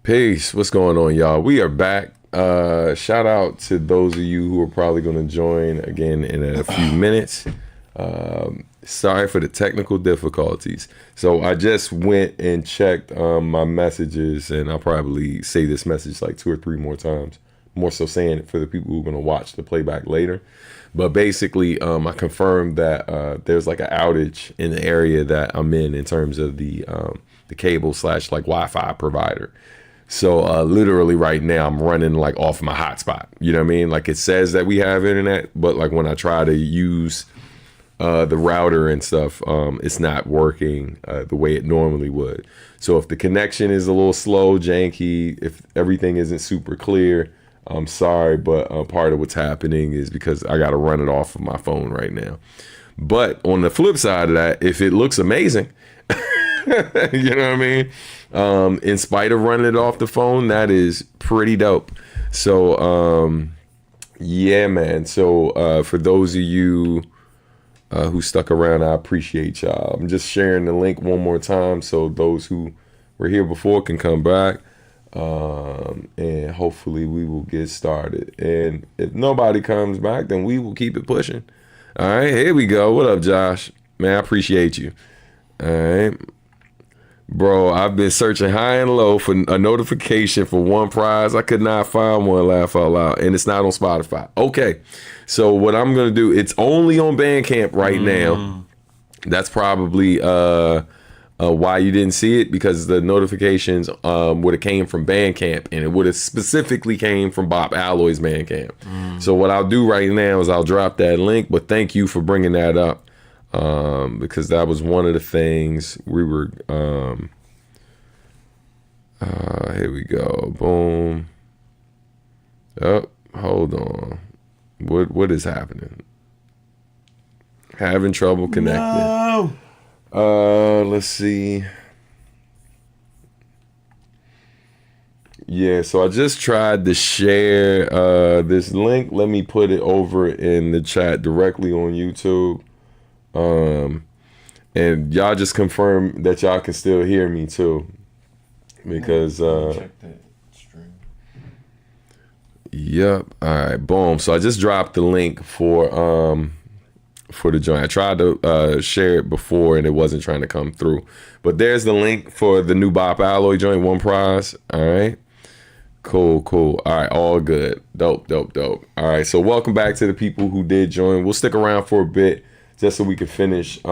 Peace. What's going on, y'all? We are back. Shout out to those of you who are probably going to join again in a few minutes. Sorry for the technical difficulties. So I just went and checked my messages, and I'll probably say this message like 2 or 3 more times. More so saying it for the people who are going to watch the playback later. But basically, I confirmed that there's like an outage in the area that I'm in terms of the cable / like Wi-Fi provider. So literally right now I'm running like off my hotspot. You know what I mean? Like it says that we have internet, but like when I try to use the router and stuff, it's not working the way it normally would. So if the connection is a little slow, janky, if everything isn't super clear, I'm sorry, but part of what's happening is because I got to run it off of my phone right now. But on the flip side of that, if it looks amazing, you know what I mean? In spite of running it off the phone, that is pretty dope. So, yeah, man. So for those of you who stuck around, I appreciate y'all. I'm just sharing the link one more time so those who were here before can come back. And hopefully we will get started. And if nobody comes back, then we will keep it pushing. All right, here we go. What up, Josh? Man, I appreciate you. All right. Bro, I've been searching high and low for a notification for one prize. I could not find one, laugh out loud. And it's not on Spotify. Okay. So what I'm going to do, it's only on Bandcamp right now. That's probably why you didn't see it, because the notifications would have came from Bandcamp, and it would have specifically came from Bob Alloy's Bandcamp. So what I'll do right now is I'll drop that link, but thank you for bringing that up. Because that was one of the things we were here we go, boom. Oh, hold on, what is happening? Having trouble connecting. No. Let's see. Yeah, so I just tried to share this link. Let me put it over in the chat directly on YouTube. And y'all just confirm that y'all can still hear me too, because check that stream. Yep. All right, boom. So I just dropped the link for the joint. I tried to share it before and it wasn't trying to come through, but there's the link for the new Bob Alloy joint, one prize. All right, cool. All right, all good. Dope. All right, so welcome back to the people who did join. We'll stick around for a bit just so we could finish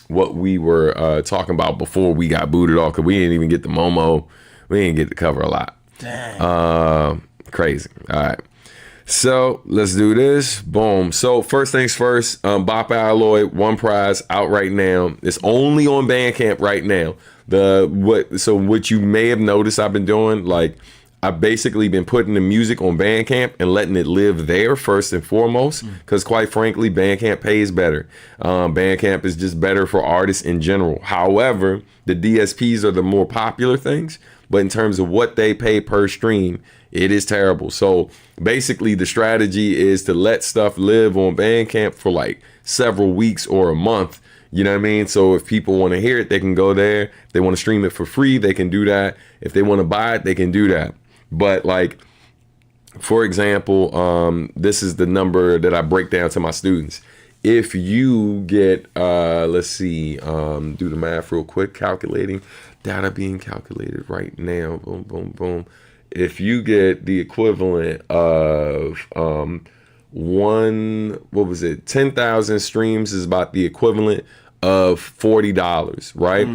what we were talking about before we got booted off, because we didn't even get the Momo. We didn't get to cover a lot. Dang. Crazy. All right. So let's do this. Boom. So first things first, Bop Alloy, one prize out right now. It's only on Bandcamp right now. What you may have noticed I've been doing, like, I've basically been putting the music on Bandcamp and letting it live there first and foremost, because quite frankly, Bandcamp pays better. Bandcamp is just better for artists in general. However, the DSPs are the more popular things, but in terms of what they pay per stream, it is terrible. So basically the strategy is to let stuff live on Bandcamp for like several weeks or a month. You know what I mean? So if people want to hear it, they can go there. If they want to stream it for free, they can do that. If they want to buy it, they can do that. But like, for example, this is the number that I break down to my students. If you get, let's see, do the math real quick, calculating, data being calculated right now, boom, boom, boom. If you get the equivalent of 10,000 streams is about the equivalent of $40, right?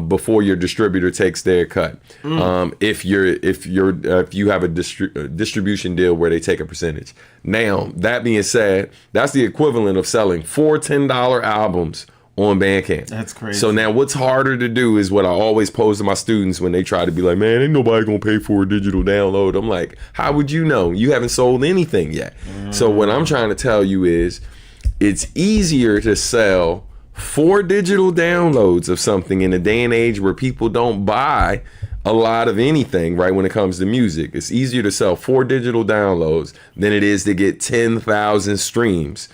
Before your distributor takes their cut. If you have a distribution deal where they take a percentage. Now, that being said, that's the equivalent of selling 4 $10 albums on Bandcamp. That's crazy. So now what's harder to do is what I always pose to my students when they try to be like, man, ain't nobody gonna pay for a digital download. I'm like, how would you know? You haven't sold anything yet. So what I'm trying to tell you is it's easier to sell 4 digital downloads of something in a day and age where people don't buy a lot of anything, right? When it comes to music, it's easier to sell 4 digital downloads than it is to get 10,000 streams.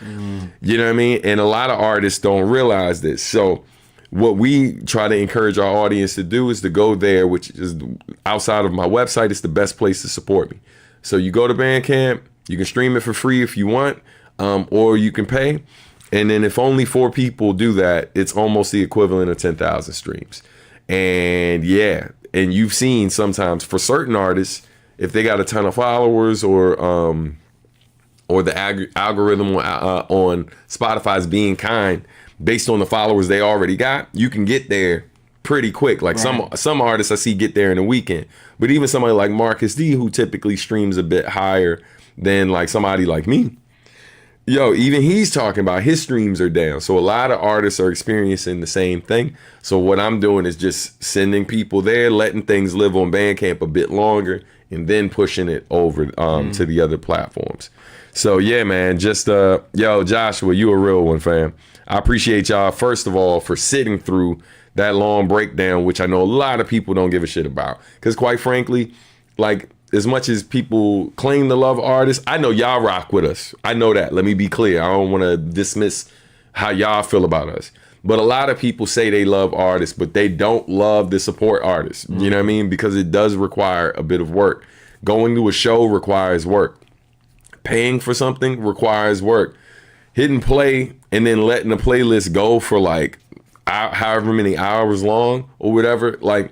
You know what I mean? And a lot of artists don't realize this. So what we try to encourage our audience to do is to go there, which is outside of my website. It's the best place to support me. So you go to Bandcamp, you can stream it for free if you want, or you can pay. And then if only 4 people do that, it's almost the equivalent of 10,000 streams. And yeah, and you've seen sometimes for certain artists, if they got a ton of followers or the algorithm on Spotify is being kind based on the followers they already got, you can get there pretty quick. Like some artists I see get there in a weekend. But even somebody like Marcus D, who typically streams a bit higher than like somebody like me, yo, even he's talking about his streams are down. So a lot of artists are experiencing the same thing. So what I'm doing is just sending people there, letting things live on Bandcamp a bit longer, and then pushing it over to the other platforms. So yeah, man, just yo, Joshua, you a real one, fam. I appreciate y'all, first of all, for sitting through that long breakdown, which I know a lot of people don't give a shit about. Because quite frankly, like, as much as people claim to love artists, I know y'all rock with us. I know that. Let me be clear. I don't want to dismiss how y'all feel about us. But a lot of people say they love artists, but they don't love to support artists. You know what I mean? Because it does require a bit of work. Going to a show requires work. Paying for something requires work. Hitting play and then letting the playlist go for like however many hours long or whatever, like,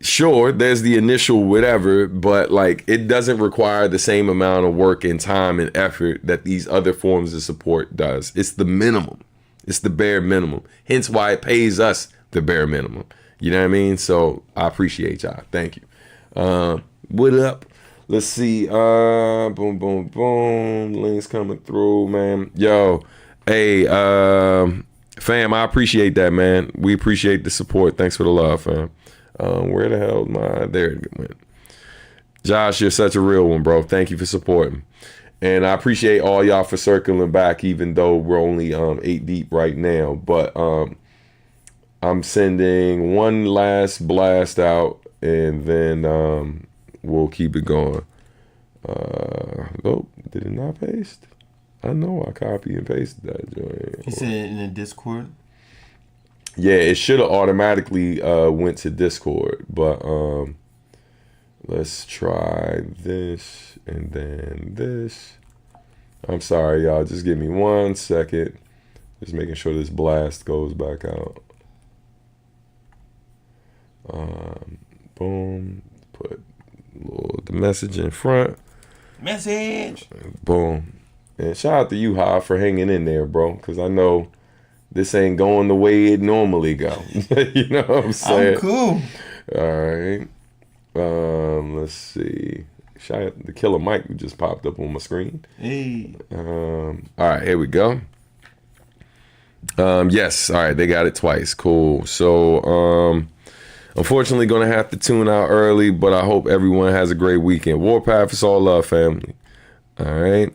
sure, there's the initial whatever, but like it doesn't require the same amount of work and time and effort that these other forms of support does. It's the minimum. It's the bare minimum. Hence why it pays us the bare minimum. You know what I mean? So I appreciate y'all. Thank you. What up? Let's see. Boom, boom, boom. Links coming through, man. Yo, hey, fam, I appreciate that, man. We appreciate the support. Thanks for the love, fam. Where the hell am I? There it went. Josh, you're such a real one, bro. Thank you for supporting. And I appreciate all y'all for circling back, even though we're only 8 deep right now. But I'm sending one last blast out, and then we'll keep it going. Oh, did it not paste? I know I copy and pasted that joint. You said it in the Discord? Yeah, it should have automatically went to Discord, but let's try this and then this. I'm sorry, y'all. Just give me 1 second. Just making sure this blast goes back out. Boom. Put the message in front. Message. Boom. And shout out to you, Ha, for hanging in there, bro, because I know this ain't going the way it normally go. You know what I'm saying? I'm cool. All right. Let's see. Shout out the Killer Mike who just popped up on my screen. Hey. All right, here we go. Yes. All right, they got it twice. Cool. So, unfortunately, gonna have to tune out early, but I hope everyone has a great weekend. Warpath is all love, family. All right.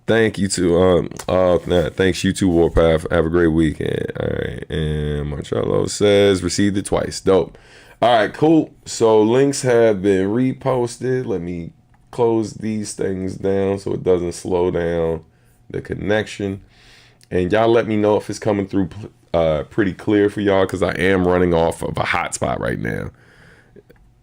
Thank you to thanks you too, Warpath. Have a great weekend. All right. And Marcello says received it twice. Dope. All right, cool. So links have been reposted. Let me close these things down so it doesn't slow down the connection. And y'all let me know if it's coming through pretty clear for y'all, because I am running off of a hotspot right now.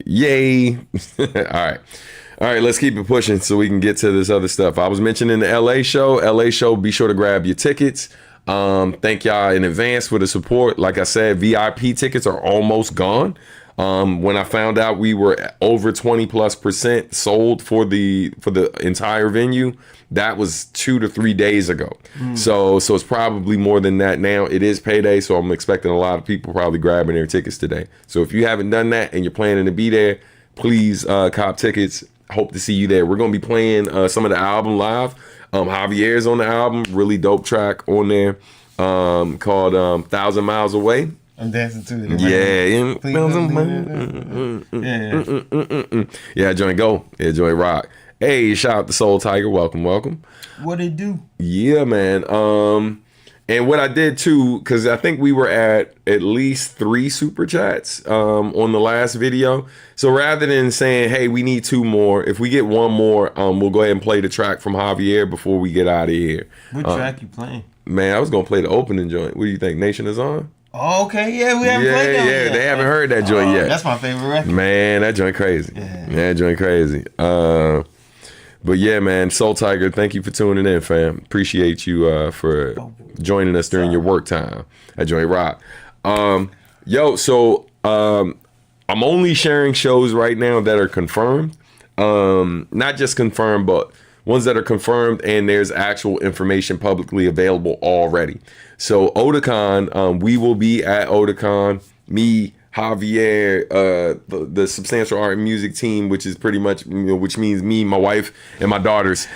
Yay. All right, let's keep it pushing so we can get to this other stuff. I was mentioning the LA show. Be sure to grab your tickets. Thank y'all in advance for the support. Like I said, VIP tickets are almost gone. When I found out we were over 20+% sold for the entire venue, that was 2 to 3 days ago. So it's probably more than that now. It is payday, so I'm expecting a lot of people probably grabbing their tickets today. So if you haven't done that and you're planning to be there, please cop tickets. Hope to see you there. We're gonna be playing some of the album live. Javier's on the album, really dope track on there, called 1,000 Miles Away. I'm dancing to it. Yeah, joint go. Yeah, joint rock. Hey, shout out to Soul Tiger. Welcome. What it do? Yeah, man. And what I did too, because I think we were at least 3 super chats on the last video. So rather than saying, hey, we need 2 more, if we get 1 more, we'll go ahead and play the track from Javier before we get out of here. What track you playing? Man, I was going to play the opening joint. What do you think? Nation is On? Oh, okay, yeah, we haven't Yeah, played that one yeah, yet. they haven't heard that joint yet. That's my favorite record. Man, that joint crazy. Yeah. That joint crazy. But yeah, man, Soul Tiger, thank you for tuning in, fam. Appreciate you for joining us during your work time. That joint rock. I'm only sharing shows right now that are confirmed. Not just confirmed, but ones that are confirmed and there's actual information publicly available already. So Otakon, we will be at Otakon. Me, Javier, the Substantial Art and Music team, which is pretty much, which means me, my wife, and my daughters,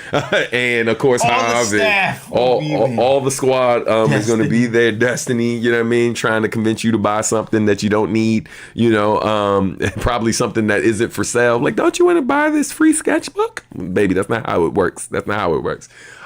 and of course, All the Jav, staff and will be there. all the squad is going to be there. Destiny, you know what I mean, trying to convince you to buy something that you don't need, probably something that isn't for sale. Like, don't you want to buy this free sketchbook, baby? That's not how it works.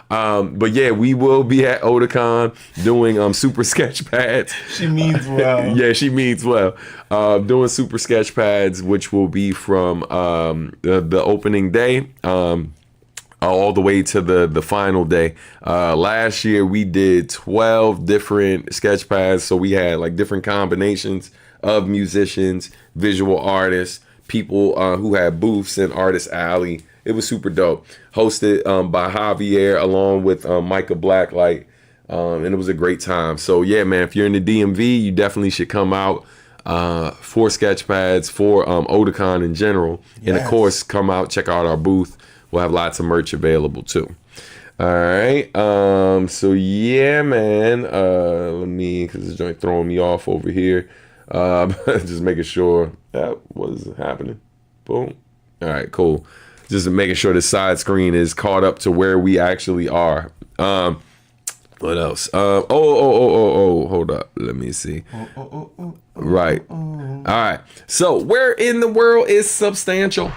But yeah, we will be at Otakon doing super sketch pads. She means well. Yeah, she means well. Doing super sketch pads, which will be from the opening day all the way to the final day. Last year we did 12 different sketch pads, so we had like different combinations of musicians, visual artists, people who had booths in Artist Alley. It was super dope. Hosted by Javier along with Micah Blacklight. And it was a great time. So yeah, man, if you're in the DMV, you definitely should come out for Sketchpads, for Otakon in general. Yes. And of course, come out, check out our booth. We'll have lots of merch available too. All right. So yeah, man. Let me, because this joint throwing me off over here. Just making sure that was happening. Boom. All right, cool. Just making sure the side screen is caught up to where we actually are. What else? Hold up. Let me see. Right. All right. So where in the world is Substantial?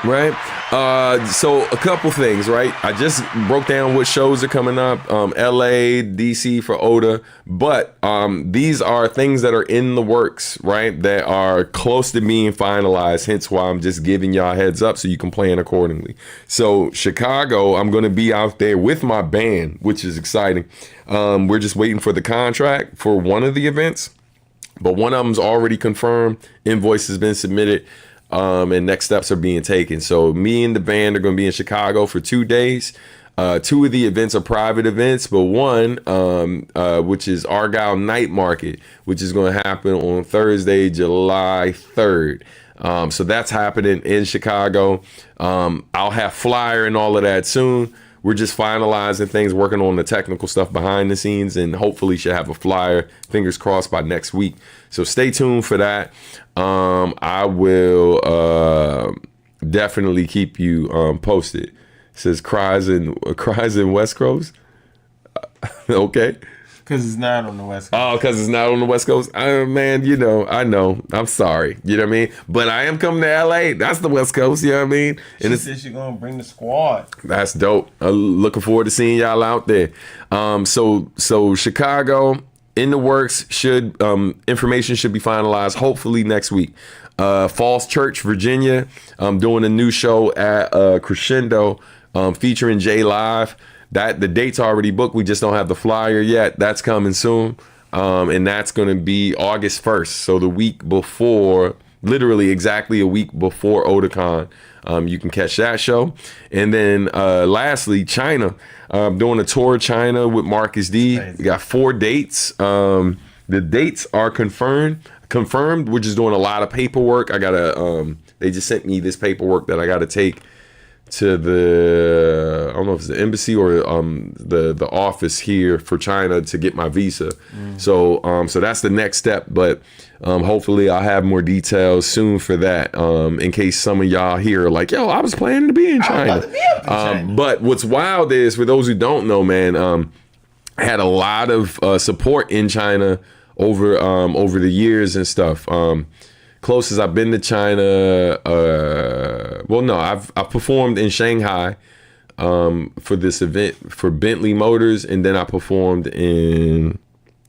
Right. So a couple things, right? I just broke down what shows are coming up. LA, DC for Oda, but these are things that are in the works, right? That are close to being finalized. Hence why I'm just giving y'all a heads up so you can plan accordingly. So Chicago, I'm going to be out there with my band, which is exciting. We're just waiting for the contract for one of the events, but one of them's already confirmed. Invoice has been submitted. And next steps are being taken. So me and the band are going to be in Chicago for 2 days. Two of the events are private events, but one, which is Argyle Night Market, which is going to happen on Thursday, July 3rd. So that's happening in Chicago. I'll have flyer and all of that soon. We're just finalizing things, working on the technical stuff behind the scenes, and hopefully should have a flyer, fingers crossed, by next week. So stay tuned for that. I will definitely keep you posted. It says cries in West Coast. Okay. Because it's not on the West Coast. Oh, because it's not on the West Coast? Man, I know. I'm sorry. You know what I mean? But I am coming to LA. That's the West Coast, you know what I mean? And She said she's going to bring the squad. That's dope. Looking forward to seeing y'all out there. So Chicago, in the works, information should be finalized hopefully next week. Falls Church, Virginia, I'm doing a new show at Crescendo featuring J Live. The date's already booked. We just don't have the flyer yet. That's coming soon. And that's going to be August 1st. So the week before, literally exactly a week before Otakon. You can catch that show. And then lastly, China. Doing a tour of China with Marcus D. Crazy. We got 4 dates. The dates are confirmed. We're just doing a lot of paperwork. They just sent me this paperwork that I got to take to I don't know if it's the embassy or the office here for China to get my visa. So that's the next step, but hopefully I'll have more details soon for that, in case some of y'all here are like, yo, I was planning to be in China. But what's wild is, for those who don't know, man, I had a lot of support in China over the years and stuff. Closest I've been to China, I've performed in Shanghai for this event for Bentley Motors, and then I performed in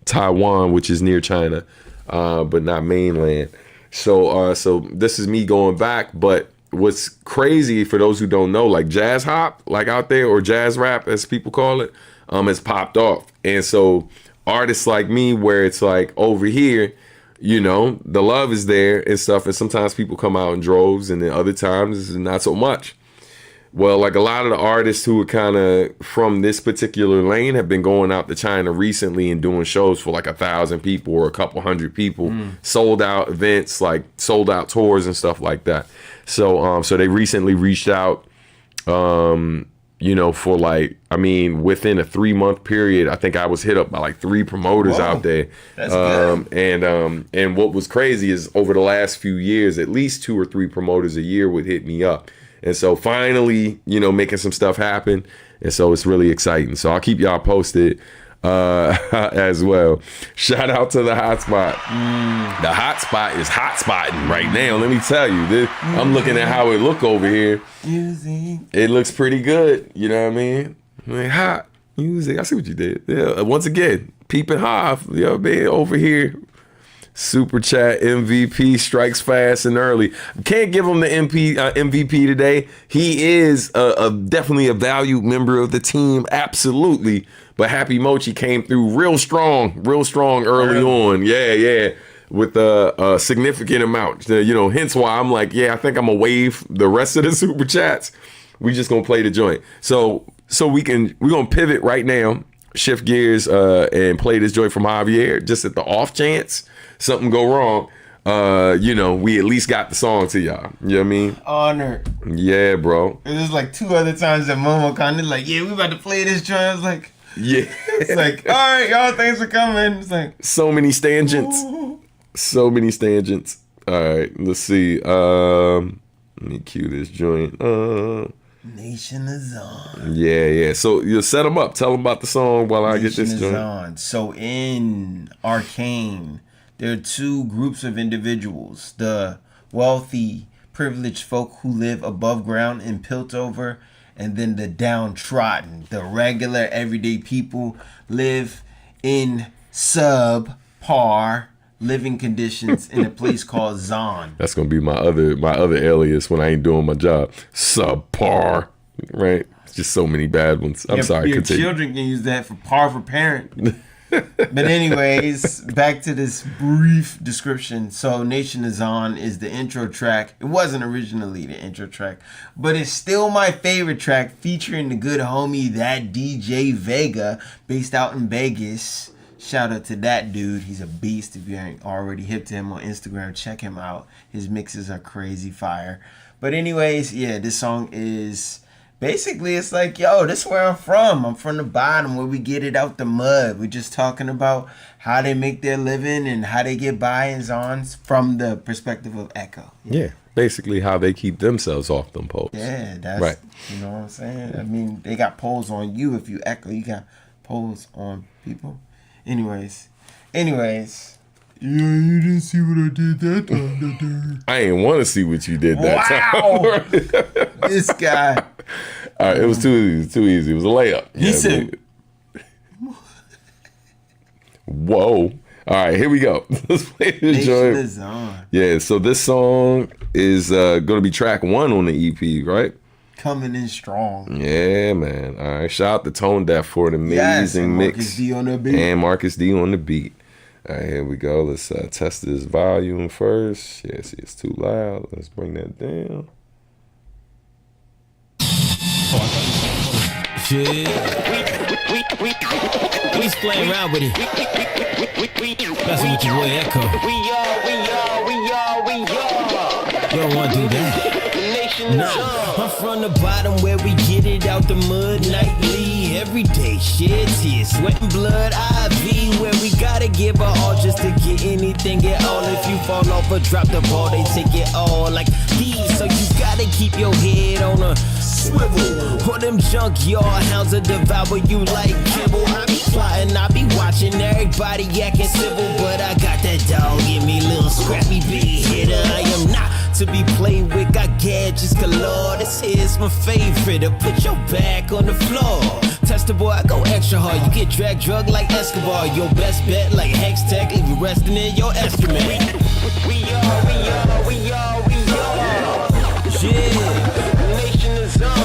Taiwan, which is near China, but not mainland. So this is me going back. But what's crazy, for those who don't know, like jazz hop, like out there, or jazz rap as people call it, has popped off, and so artists like me where it's like over here, you know, the love is there and stuff, and sometimes people come out in droves, and then other times not so much. Well, like a lot of the artists who are kind of from this particular lane have been going out to China recently and doing shows for like 1,000 people or a couple hundred people, sold out events, like sold out tours and stuff like that. So, so they recently reached out, you know, for like, I mean, within a 3-month period, I think I was hit up by like 3 promoters out there. That's good. And what was crazy is over the last few years, at least 2 or 3 promoters a year would hit me up. And so finally, you know, making some stuff happen. And so it's really exciting. So I'll keep y'all posted as well. Shout out to the hotspot. The hotspot is hotspotting right now. Let me tell you, I'm looking at how it look over here. It looks pretty good. You know what I mean? Hot music. I see what you did. Yeah. Once again, peeping Hoff. You know what I mean? Over here. Super chat MVP strikes fast and early. Can't give him the MVP today. He is definitely a valued member of the team, absolutely. But Happy Mochi came through real strong early on. Yeah, with a significant amount. You know, hence why I'm like, yeah, I think I'm gonna waive the rest of the super chats. We just gonna play the joint. So we're gonna pivot right now, shift gears, and play this joint from Javier. Just at the off chance something go wrong, you know, we at least got the song to y'all. You know what I mean? Honored. Yeah, bro. It was like 2 other times at Momocon. They're like, yeah, we about to play this joint. I was like, yeah. It's like, all right, y'all, thanks for coming. It's like, so many tangents. ooh. So many tangents. All right, let's see. Let me cue this joint. Nation is on. Yeah. So you set them up. Tell them about the song while I get this Nation is joint. on. So in Arcane, there are 2 groups of individuals: the wealthy, privileged folk who live above ground in Piltover, and then the downtrodden, the regular everyday people live in subpar living conditions in a place called Zon. That's gonna be my other alias when I ain't doing my job. Subpar, right? It's just so many bad ones. I'm sorry. Your Continue. children can use that for par for parent. But anyways, back to this brief description. So Nation is On is the intro track. It wasn't originally the intro track, but it's still my favorite track, featuring the good homie That DJ Vega, based out in Vegas. Shout out to that dude. He's a beast. If you ain't already hip to him on Instagram, check him out. His mixes are crazy fire. But anyways, yeah, this song is basically, it's like, yo, this is where I'm from. I'm from the bottom, where we get it out the mud. We're just talking about how they make their living and how they get by and on from the perspective of Echo. Yeah, basically how they keep themselves off them poles. Yeah, that's right. You know what I'm saying? I mean, they got poles on you if you Echo. You got poles on people. Anyways. Yeah, you didn't see what I did that time. I ain't want to see what you did that time. This guy. All right, it was too easy. It was a layup. He said, whoa. All right, here we go. Let's play this Nation joint. is on. Yeah, so this song is going to be track 1 on the EP, right? Coming in strong. Yeah, man. All right, shout out to Tone Deaf for the amazing mix. Marcus D on the beat. And Marcus D on the beat. All right, here we go. Let's test this volume first. Yeah, see, it's too loud. Let's bring that down. Shit. We just playing around with it. Messing with your boy Echo. You don't want to do that. Nah, I'm from the bottom where we get it out the mud nightly. Every day, shit, tears, sweat and blood. IV, where we gotta give our all just to get anything at all. If you fall off or drop the ball, they take it all like these. So you gotta keep your head on a swivel. Or them junkyard hounds will devour you like kibble. I be plotting, I be watching everybody acting civil, but I got that dog in me, little scrappy big hitter. I am not to be played with, got gadgets galore. This here's my favorite, to put your back on the floor. Test the boy, I go extra hard. You get drag drug like Escobar. Your best bet like Hex Tech, leave you resting in your excrement. We are. Yeah. Nation is on.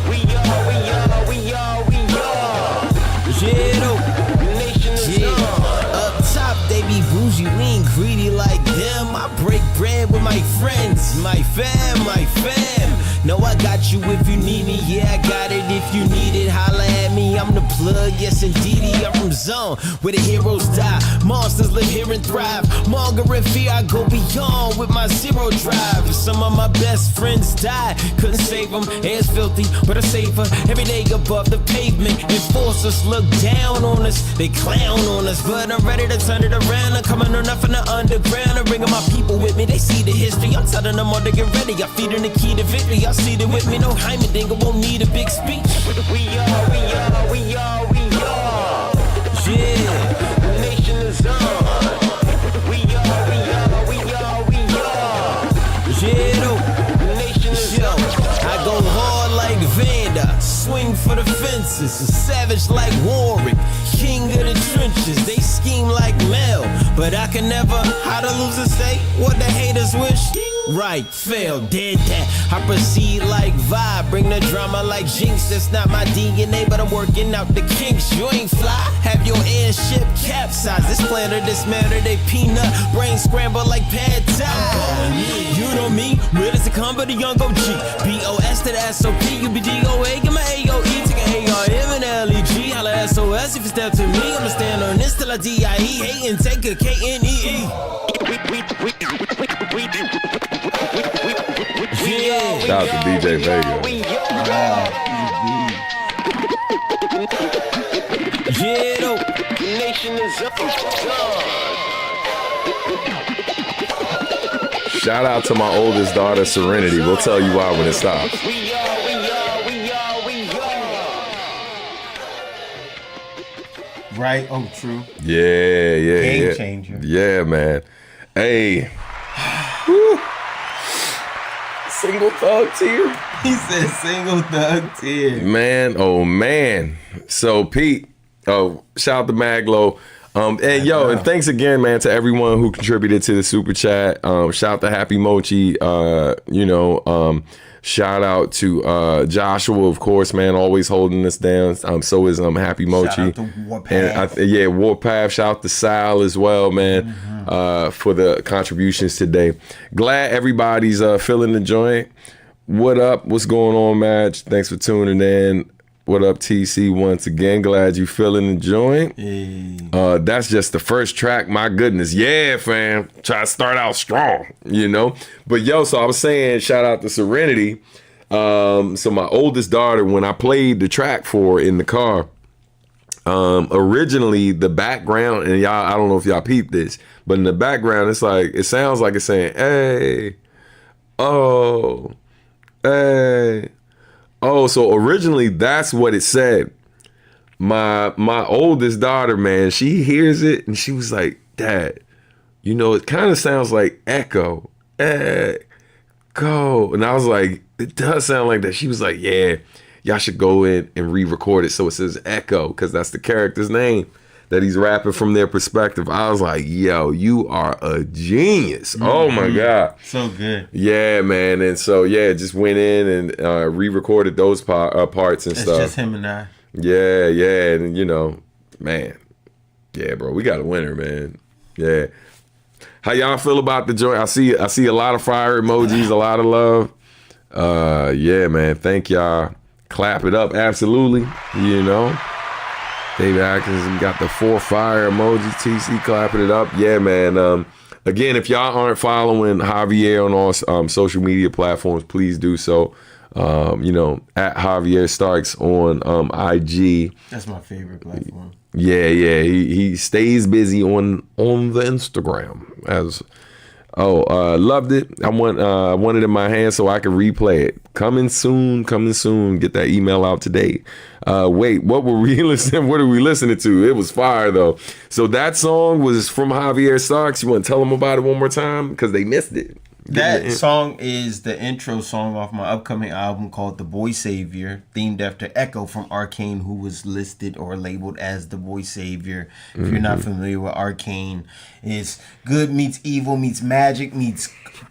We are. Yeah, though. Nation my friends, my fam, my fam. No, I got you if you need me. Yeah, I got it if you need it. Holla at me, I'm the plug. Yes, indeedy. I'm from Zone, where the heroes die. Monsters live here and thrive. Mongering fear, I go beyond with my zero drive. Some of my best friends died, couldn't save them. Air's filthy, but I save her every day above the pavement. Enforcers look down on us, they clown on us. But I'm ready to turn it around. I'm coming on up from the underground. I'm bringing my people with me, they see the history. I'm telling them all to get ready. I feed them the key to victory. Y'all see it with me, no Heimerdinger, won't need a big speech. We are. Yeah, nation is on. We are. Yeah, though, nation is on. I go hard like Vanda, swing for the fences, savage like Warwick, king of the trenches. They scheme like Mel, but I can never. How the losers say? What the haters wish? Right, fail, did that. I proceed like vibe, bring the drama like Jinx. That's not my DNA, but I'm working out the kinks. You ain't fly, have your airship capsize. This planet, this matter, they peanut, brain scramble like pad thai. You know me, real as a company, young OG. BOS to the SOP, you be DOA, get my AOE, take an ARM and LEG. Holla SOS if you step to me, I'ma stand on this till I DIE. Hate and take a KNEE. Yeah. Shout out to DJ Vega. Shout out to my oldest daughter, Serenity. We'll tell you why when it stops. Right? Oh, true. Yeah. Game changer. Yeah, man. Hey. Single thug tier. He said single thug tier. Man, oh man. So Pete, shout out to Maglo. And thanks again, man, to everyone who contributed to the super chat. Shout out to Happy Mochi. Shout out to Joshua, of course, man, always holding us down. So is Happy Mochi. Shout out to Warpath. And Warpath. Shout out to Sal as well, man, for the contributions today. Glad everybody's feeling the joint. What up? What's going on, Madge? Thanks for tuning in. What up, TC? Once again, glad you feeling the joint. Hey. That's just the first track. My goodness. Yeah, fam. Try to start out strong, you know? But so I was saying, shout out to Serenity. So my oldest daughter, when I played the track for her in the car, originally the background, and y'all, I don't know if y'all peeped this, but in the background, it sounds like it's saying, hey, oh, hey. Oh, so originally that's what it said. My oldest daughter, man, she hears it and she was like, Dad, it kind of sounds like echo. Echo. And I was like, it does sound like that. She was like, yeah, y'all should go in and re-record it so it says echo, because that's the character's name that he's rapping from their perspective. I was like, yo, you are a genius. Mm-hmm. Oh my God. So good. Yeah, man. And so, just went in and re-recorded those parts and stuff. It's just him and I. Yeah. And, man. Yeah, bro, we got a winner, man. Yeah. How y'all feel about the joint? I see a lot of fire emojis, a lot of love. Yeah, man. Thank y'all. Clap it up. Absolutely. David Atkins got the 4 fire emoji. TC clapping it up. Yeah, man. Again, if y'all aren't following Javier on all social media platforms, please do so. At Javier Starks on IG. That's my favorite platform. Yeah. He stays busy on the Instagram. Loved it. I want it in my hand so I can replay it. Coming soon. Get that email out today. Wait, what were we listening? What are we listening to? It was fire though. So that song was from Javier Starks. You want to tell them about it one more time because they missed it. That song is the intro song off my upcoming album called The Boy Savior, themed after Echo from Arcane, who was listed or labeled as the Boy Savior. If you're not familiar with Arcane, it's good meets evil meets magic meets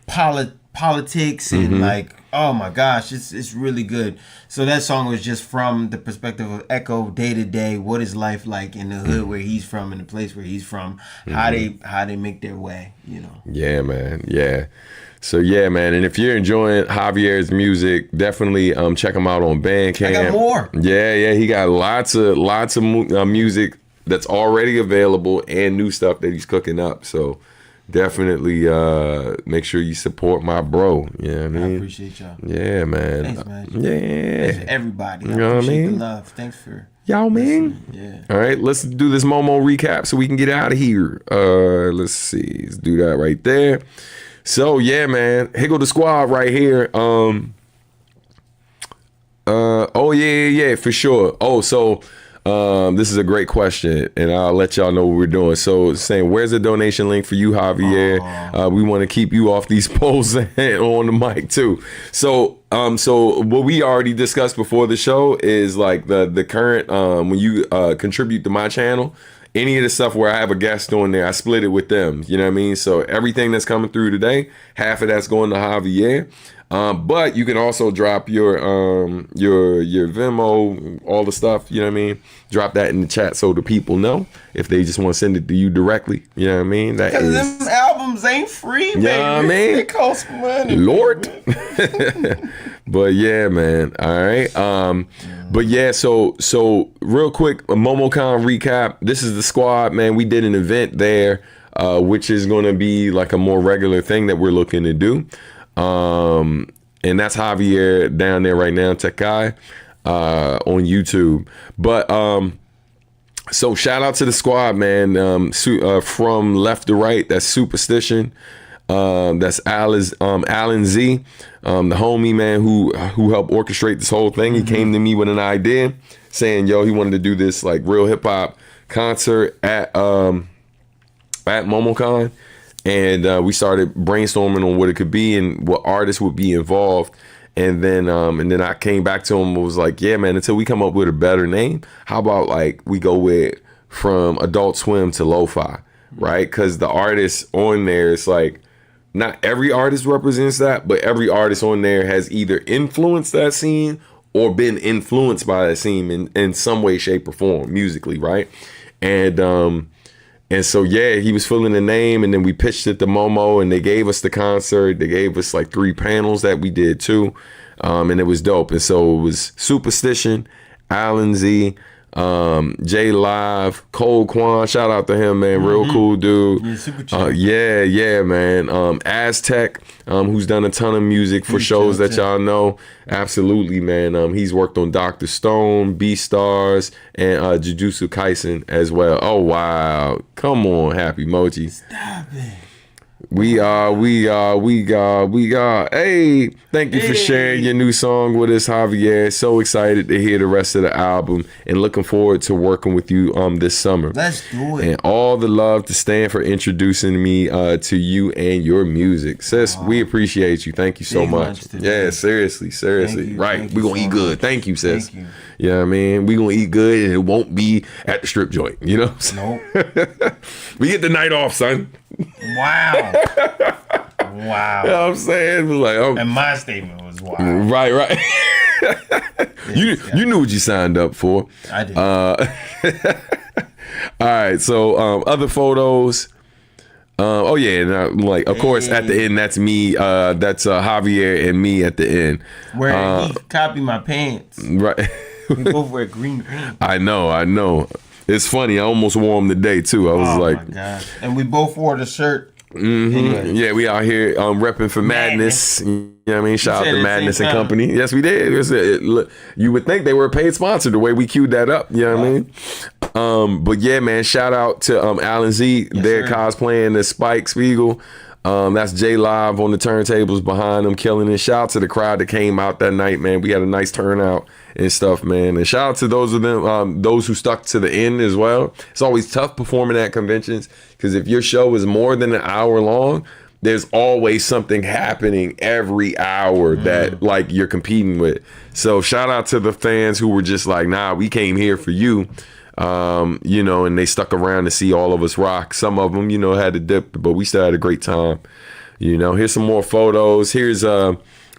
politics and like Oh my gosh, it's really good. So that song was just from the perspective of Echo, day to day. What is life like in the hood where he's from, in the place where he's from? How they make their way, you know. Yeah, man. Yeah. So yeah, man. And if you're enjoying Javier's music, definitely check him out on Bandcamp. I got more. Yeah. He got lots of music that's already available and new stuff that he's cooking up. So definitely make sure you support my bro. You know what I mean? I appreciate y'all. Yeah, man. Thanks, man. Yeah. Thanks to everybody. You know what I mean? The love. Thanks for y'all, man. listening. Yeah. All right, let's do this Momo recap so we can get out of here. Let's see. Let's do that right there. So yeah, man. Higgle the squad right here. Oh yeah, for sure. Oh, so this is a great question, and I'll let y'all know what we're doing. So saying, where's the donation link for you, Javier? We want to keep you off these posts and on the mic too. So what we already discussed before the show is like the current when you contribute to my channel, any of the stuff where I have a guest on there, I split it with them. You know what I mean? So everything that's coming through today, half of that's going to Javier. But you can also drop your Venmo, all the stuff, you know what I mean? Drop that in the chat so the people know if they just want to send it to you directly. You know what I mean? That Because is, them albums ain't free, baby. You know what I mean? They cost money. Lord. But yeah, man. All right. But yeah, so real quick, a Momocon recap. This is the squad, man. We did an event there, which is going to be like a more regular thing that we're looking to do. And that's Javier down there right now, Tech Guy, on YouTube. But so shout out to the squad, man. From left to right, that's Superstition. That's Alan Z, the homie, man, who helped orchestrate this whole thing. He came to me with an idea saying, yo, he wanted to do this like real hip hop concert at Momocon. And we started brainstorming on what it could be and what artists would be involved. And then I came back to him and was like, yeah, man, until we come up with a better name, how about like we go with from Adult Swim to Lo-Fi, right? Because the artists on there, it's like not every artist represents that, but every artist on there has either influenced that scene or been influenced by that scene in some way, shape, or form musically, right? And so, yeah, he was filling the name, and then we pitched it to Momo, and they gave us the concert. They gave us like 3 panels that we did too, and it was dope. And so it was Superstition, Alan Z, J Live, Cole Quan, shout out to him, man, real cool dude. Yeah, super chill. Yeah, man. Aztec, who's done a ton of music for shows that y'all know. Absolutely, man. He's worked on Dr. Stone, Beastars, and Jujutsu Kaisen as well. Oh wow, come on, Happy Mochi. Stop it. We got. Hey, thank you for sharing your new song with us, Javier. So excited to hear the rest of the album and looking forward to working with you this summer. Let's do it. And all the love to Stan for introducing me to you and your music. Sis, we appreciate you. Thank you so Big much. lunch today. Yeah, seriously. Thank you. Right. Thank We're you gonna so eat good. much. Thank you, sis. Thank you. You know what I mean? We're gonna eat good and it won't be at the strip joint, you know? Nope. We get the night off, son. Wow. You know what I'm saying? It was like, And my statement was wild. right. you knew what you signed up for. I did. All right, so other photos. Oh yeah, and like of course at the end that's me. That's Javier and me at the end. Where he copied my pants. Right. We both wear green pants. I know. It's funny. I almost wore them today too. I was Oh like, my God. And we both wore the shirt. Anyway. yeah, we out here repping for Madness. You know what I mean? Shout out to Madness and Company. Yes, we did. You would think they were a paid sponsor the way we queued that up. You know what I mean? But yeah, man, shout out to Alan Z. They're cosplaying the Spike Spiegel. That's J Live on the turntables behind them, killing it. Shout out to the crowd that came out that night, man. We had a nice turnout and stuff, man. And shout out to those of them, those who stuck to the end as well. It's always tough performing at conventions because if your show is more than an hour long, there's always something happening every hour that like you're competing with. So shout out to the fans who were just like, nah, we came here for you. You know, and they stuck around to see all of us rock. Some of them, you know, had to dip, but we still had a great time. You know, here's some more photos. Here's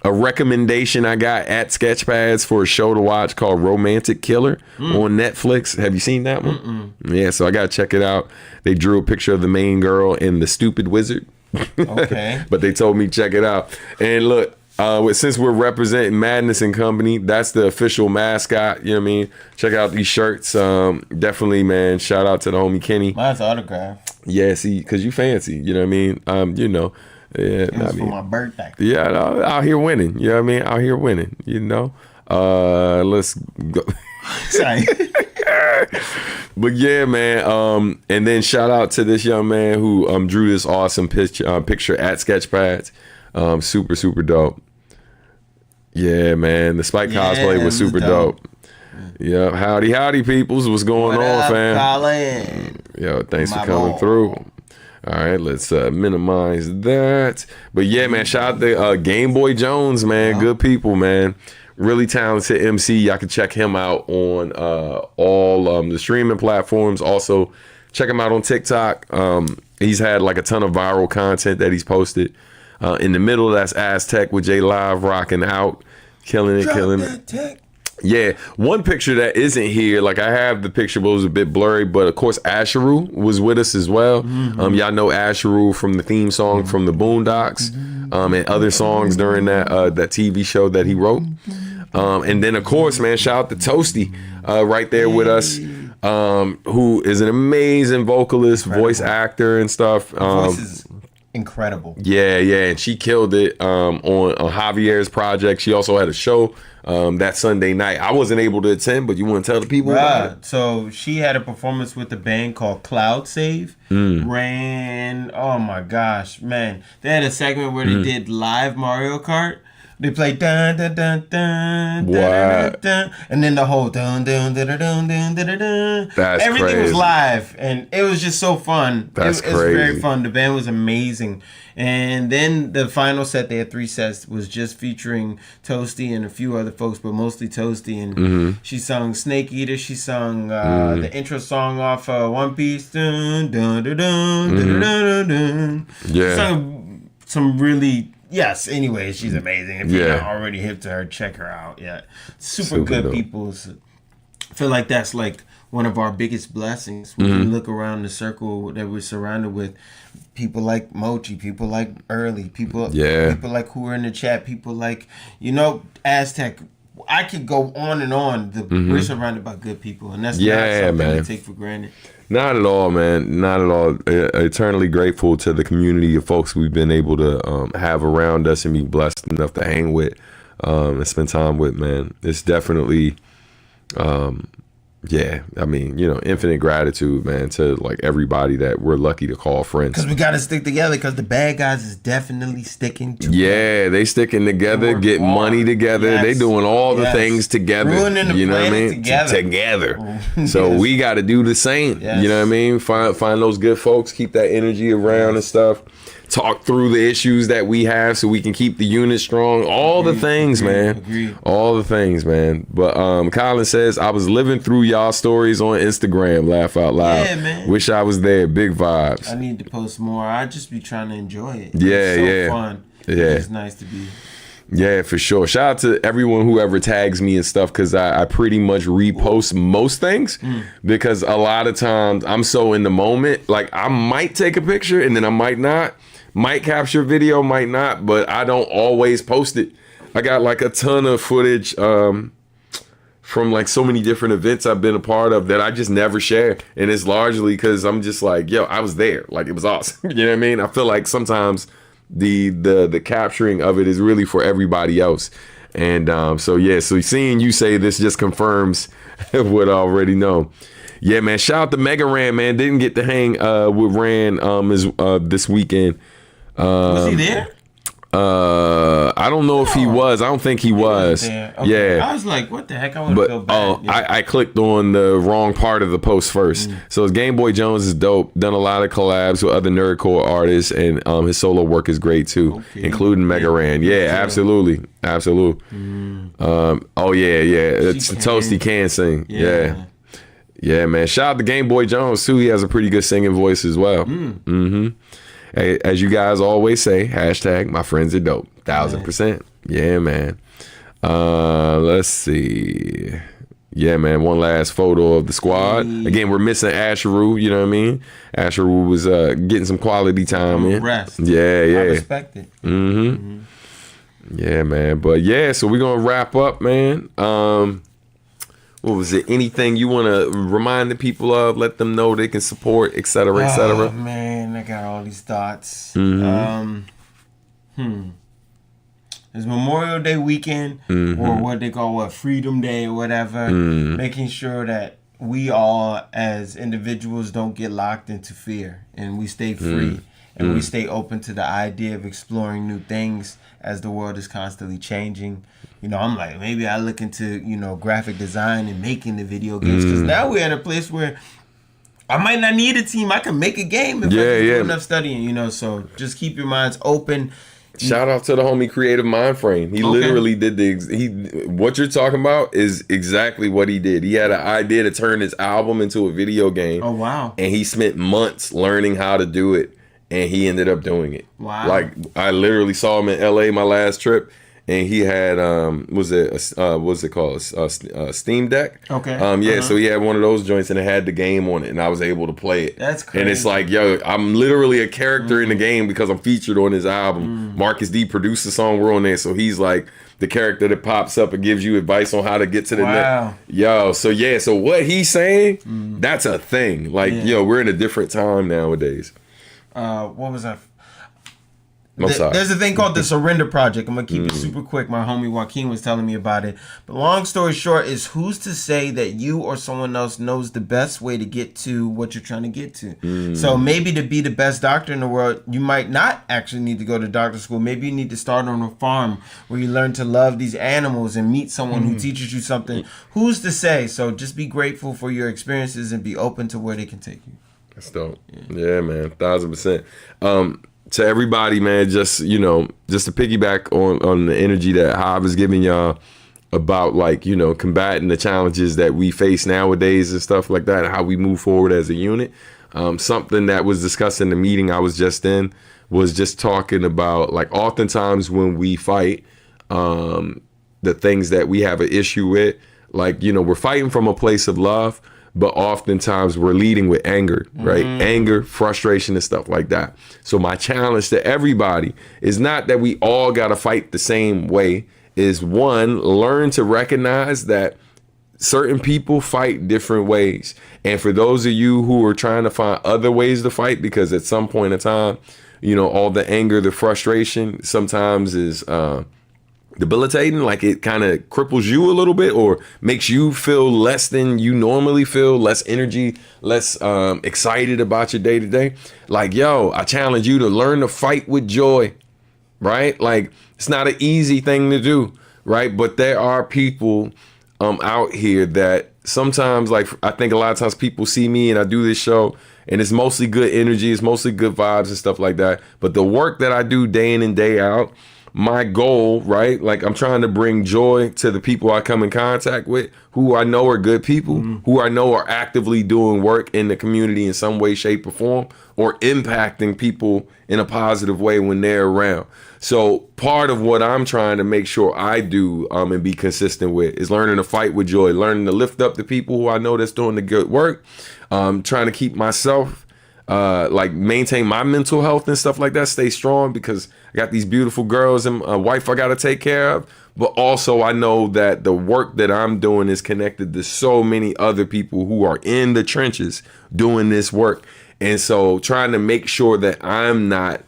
a recommendation I got at Sketchpads for a show to watch called Romantic Killer on Netflix. Have you seen that one? Yeah, so I gotta check it out. They drew a picture of the main girl and the stupid wizard. Okay. But they told me check it out. And look, since we're representing Madness and Company, that's the official mascot. You know what I mean? Check out these shirts. Definitely, man. Shout out to the homie Kenny. Mine's autographed. Yeah, see, because you fancy. You know what I mean? You know. Yeah, It was for my birthday. Yeah, out here winning. You know what I mean? Out here winning. You know? Let's go. Sorry. But yeah, man. And then shout out to this young man who drew this awesome picture at Sketchpads. Super, super dope. Yeah, man. The Spike cosplay was super dope. Yeah, howdy, peoples. What's going on, fam? Colin? Yo, thanks for coming through. All right, let's minimize that. But yeah, man, shout out to Game Boy Jones, man. Good people, man. Really talented MC. Y'all can check him out on all the streaming platforms. Also, check him out on TikTok. He's had like a ton of viral content that he's posted. In the middle, that's Aztec with J Live rocking out, killing it. Yeah, one picture that isn't here, like I have the picture, but it was a bit blurry. But of course, Asheru was with us as well. Y'all know Asheru from the theme song from the Boondocks, and other songs during that TV show that he wrote. And then of course, man, shout out to Toasty, right there with us, who is an amazing vocalist, voice actor, and stuff. Voice is incredible. Yeah, and she killed it on Javier's project. She also had a show that Sunday night. I wasn't able to attend, but you want to tell the people about it? So she had a performance with a band called Cloud Save. Ran, oh my gosh, man. They had a segment where they did live Mario Kart. They played dun dun dun dun dun, dun, dun, and then the whole dun dun dun dun dun dun dun dun. That's everything crazy. was live, and it was just so fun. That's it was crazy. very fun. The band was amazing, and then the final set, they had 3 sets, was just featuring Toasty and a few other folks, but mostly Toasty. And she sung Snake Eater. She sung the intro song off One Piece. Dun dun dun dun dun dun dun. Yeah. She sung some really. Yes, anyway, she's amazing. If you're not already hip to her, check her out. Yeah. Super good dope. people. I feel like that's like one of our biggest blessings. When you look around the circle that we're surrounded with, people like Mochi, people like Early, people like who are in the chat, people like, Aztec. I could go on and on. We're surrounded by good people, and that's not something to take for granted. Not at all, man. Not at all. Eternally grateful to the community of folks we've been able to have around us and be blessed enough to hang with and spend time with, man. It's definitely, infinite gratitude, man, to like everybody that we're lucky to call friends. Because we got to stick together, because the bad guys is definitely sticking together. Yeah, they sticking together, getting money together. Yes. They doing all the things together. Ruining the planet together. So we got to do the same. Yes. You know what I mean? Find those good folks, keep that energy around and stuff. Talk through the issues that we have so we can keep the unit strong. All the things, man. All the things, man. But Colin says, I was living through y'all stories on Instagram. Laugh out loud. Yeah, man. Wish I was there. Big vibes. I need to post more. I just be trying to enjoy it. Yeah, it's so fun. Yeah. It's nice to be. Yeah, for sure. Shout out to everyone who ever tags me and stuff, because I pretty much repost most things, because a lot of times I'm so in the moment. Like, I might take a picture and then I might not. Might capture video, might not, but I don't always post it. I got like a ton of footage from like so many different events I've been a part of that I just never share. And it's largely because I'm just like, yo, I was there. Like, it was awesome. You know what I mean? I feel like sometimes the capturing of it is really for everybody else. And so seeing you say this just confirms what I already know. Yeah, man. Shout out to Mega Ran, man. Didn't get to hang with Ran this weekend. Was he there? I don't know if he was. I don't think he was. Okay. Yeah. I was like, what the heck? I want to feel bad. I clicked on the wrong part of the post first. So his Game Boy Jones is dope. Done a lot of collabs with other nerdcore artists, and his solo work is great too, including Mega Ran. Yeah, absolutely. It's Toasty can sing. Yeah, man. Shout out to Game Boy Jones too. He has a pretty good singing voice as well. Hey, as you guys always say, hashtag my friends are dope. 1000%. Yeah, man. Let's see. Yeah, man. One last photo of the squad. Again, we're missing Asheru. You know what I mean? Asheru was getting some quality time in. Rest. Yeah, I yeah. respect it. Yeah, man. But yeah, so we're gonna wrap up, man. What was it? Anything you want to remind the people of? Let them know they can support, et cetera, et cetera. Oh man, I got all these thoughts. It's Memorial Day weekend, or what they call Freedom Day or whatever. Making sure that we all, as individuals, don't get locked into fear, and we stay free, and we stay open to the idea of exploring new things as the world is constantly changing. You know, I'm like, maybe I look into, you know, graphic design and making the video games, because now we're at a place where I might not need a team. I can make a game if I do enough studying, you know. So just keep your minds open. Shout out to the homie Creative Mind Frame. He literally did what you're talking about is exactly what he did. He had an idea to turn his album into a video game. Oh wow. And he spent months learning how to do it, and he ended up doing it. Wow. Like, I literally saw him in LA my last trip, and he had what's it called? A Steam Deck. Okay. So he had one of those joints, and it had the game on it, and I was able to play it. That's crazy. And it's like, yo, I'm literally a character in the game because I'm featured on his album. Marcus D produced the song, we're on there, so he's like the character that pops up and gives you advice on how to get to the next. Yo, so what he's saying, that's a thing. Like, yo, we're in a different time nowadays. What was that? Sorry. There's a thing called the Surrender Project. I'm going to keep it super quick. My homie Joaquin was telling me about it. But long story short is, who's to say that you or someone else knows the best way to get to what you're trying to get to? So maybe to be the best doctor in the world, you might not actually need to go to doctor school. Maybe you need to start on a farm where you learn to love these animals and meet someone who teaches you something. Who's to say? So just be grateful for your experiences and be open to where they can take you. That's dope. Yeah, man. 1,000%. To everybody, man, just to piggyback on the energy that Hav is giving y'all about, like, you know, combating the challenges that we face nowadays and stuff like that, and how we move forward as a unit. Something that was discussed in the meeting I was just in was just talking about, like, oftentimes when we fight, the things that we have an issue with, like, you know, we're fighting from a place of love, but oftentimes we're leading with anger, right? Anger, frustration, and stuff like that. So my challenge to everybody is not that we all got to fight the same way. Is one, learn to recognize that certain people fight different ways. And for those of you who are trying to find other ways to fight, because at some point in time, you know, all the anger, the frustration sometimes is debilitating, like it kind of cripples you a little bit or makes you feel less than you normally feel, less energy, less excited about your day to day. Like, yo, I challenge you to learn to fight with joy, right? Like, it's not an easy thing to do, right? But there are people out here that sometimes, like, I think a lot of times people see me and I do this show and it's mostly good energy, it's mostly good vibes and stuff like that. But the work that I do day in and day out, my goal, right? Like, I'm trying to bring joy to the people I come in contact with, who I know are good people, who I know are actively doing work in the community in some way, shape, or form, or impacting people in a positive way when they're around. So part of what I'm trying to make sure I do and be consistent with is learning to fight with joy, learning to lift up the people who I know that's doing the good work, trying to keep myself like maintain my mental health and stuff like that, stay strong, because I got these beautiful girls and a wife I got to take care of. But also I know that the work that I'm doing is connected to so many other people who are in the trenches doing this work. And so trying to make sure that I'm not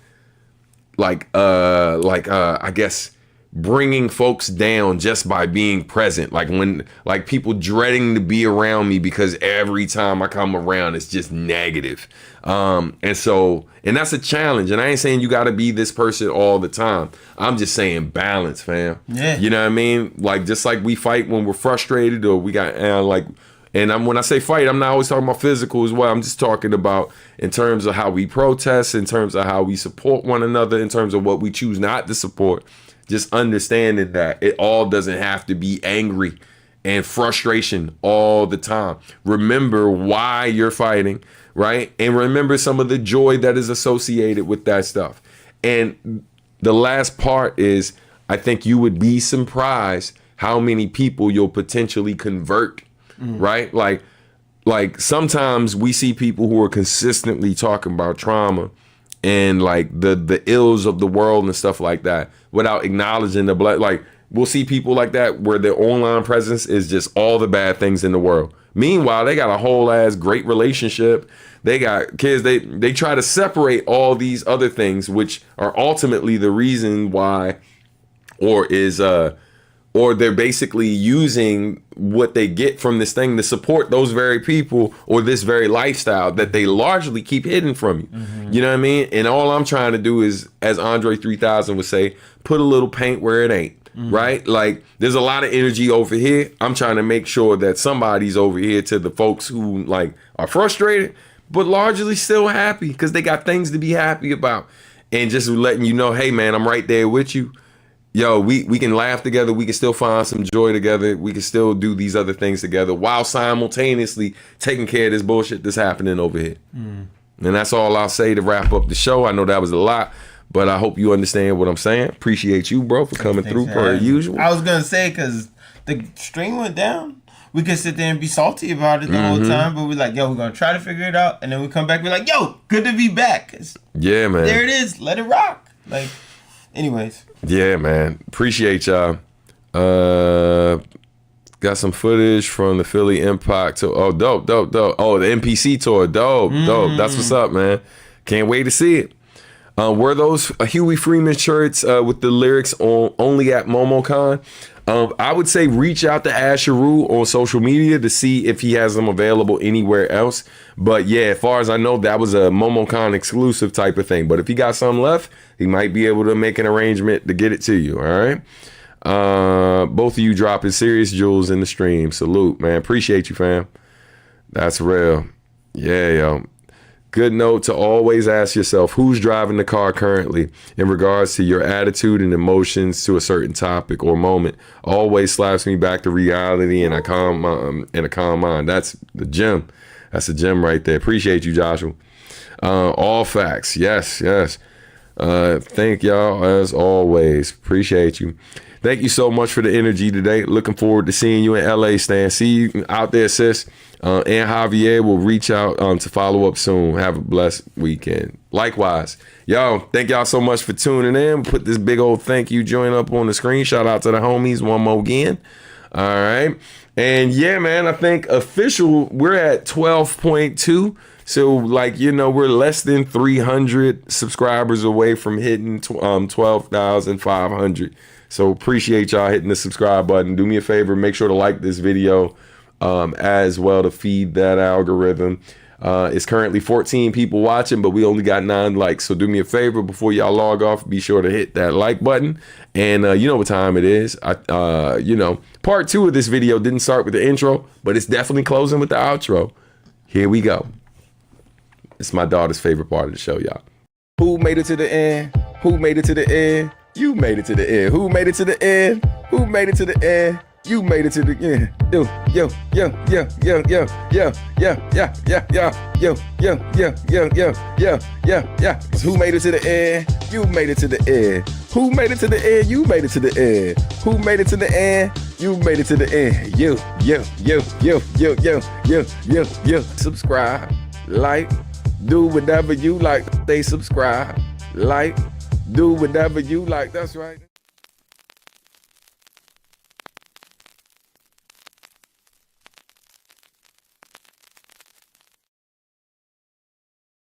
I guess bringing folks down just by being present, like when, like, people dreading to be around me because every time I come around it's just negative, and that's a challenge. And I ain't saying you got to be this person all the time. I'm just saying balance, fam. Yeah, you know what I mean? Like, just like we fight when we're frustrated, or we got when I say fight, I'm not always talking about physical as well. I'm just talking about in terms of how we protest, in terms of how we support one another, in terms of what we choose not to support. Just understanding that it all doesn't have to be angry and frustration all the time. Remember why you're fighting, right? And remember some of the joy that is associated with that stuff. And the last part is, I think you would be surprised how many people you'll potentially convert, right? Like sometimes we see people who are consistently talking about trauma and like the ills of the world and stuff like that without acknowledging the blood. Like we'll see people like that where their online presence is just all the bad things in the world. Meanwhile, they got a whole ass great relationship. They got kids. They try to separate all these other things, which are ultimately the reason why, or they're basically using what they get from this thing to support those very people or this very lifestyle that they largely keep hidden from you. You know what I mean? And all I'm trying to do is, as Andre 3000 would say, put a little paint where it ain't. Right? Like there's a lot of energy over here. I'm trying to make sure that somebody's over here to the folks who like are frustrated, but largely still happy because they got things to be happy about. And just letting you know, hey man, I'm right there with you. Yo, we can laugh together. We can still find some joy together. We can still do these other things together while simultaneously taking care of this bullshit that's happening over here. And that's all I'll say to wrap up the show. I know that was a lot, but I hope you understand what I'm saying. Appreciate you, bro, for coming through per usual. I was going to say, because the string went down, we could sit there and be salty about it the whole time, but we're like, yo, we're going to try to figure it out. And then we come back, we're like, yo, good to be back. Yeah, man. There it is. Let it rock. Like, anyways. Yeah, man. Appreciate y'all. Got some footage from the Philly Impact tour. Oh, dope. Oh, the NPC tour. Dope. That's what's up, man. Can't wait to see it. Were those Huey Freeman shirts with the lyrics only at Momocon? I would say reach out to Asheru on social media to see if he has them available anywhere else. But yeah, as far as I know, that was a Momocon exclusive type of thing. But if he got some left, he might be able to make an arrangement to get it to you. All right. Both of you dropping serious jewels in the stream. Salute, man. Appreciate you, fam. That's real. Yeah, yo. Good note to always ask yourself who's driving the car currently in regards to your attitude and emotions to a certain topic or moment. Always slaps me back to reality and a calm mind. That's the gem. That's a gem right there. Appreciate you, Joshua. All facts. Yes. Thank y'all as always. Appreciate you. Thank you so much for the energy today. Looking forward to seeing you in LA, Stan. See you out there, sis. And Javier will reach out to follow up soon. Have a blessed weekend. Likewise. Yo, thank y'all so much for tuning in. Put this big old thank you joint up on the screen. Shout out to the homies one more again. All right. And yeah, man, I think official, we're at 12.2. So like, we're less than 300 subscribers away from hitting 12,500. So appreciate y'all hitting the subscribe button. Do me a favor, make sure to like this video as well to feed that algorithm. It's currently 14 people watching, but we only got 9 likes. So do me a favor before y'all log off, be sure to hit that like button. And you know what time it is. Part 2 of this video didn't start with the intro, but it's definitely closing with the outro. Here we go. It's my daughter's favorite part of the show, y'all. Who made it to the end? Who made it to the end? You made it to the end. Who made it to the end? Who made it to the end? You made it to the end. Yo. Who made it to the end? You made it to the end. Who made it to the end? You made it to the end. Who made it to the end? You made it to the end. Yo. Subscribe, like, do whatever you like. They subscribe, like, do whatever you like. That's right.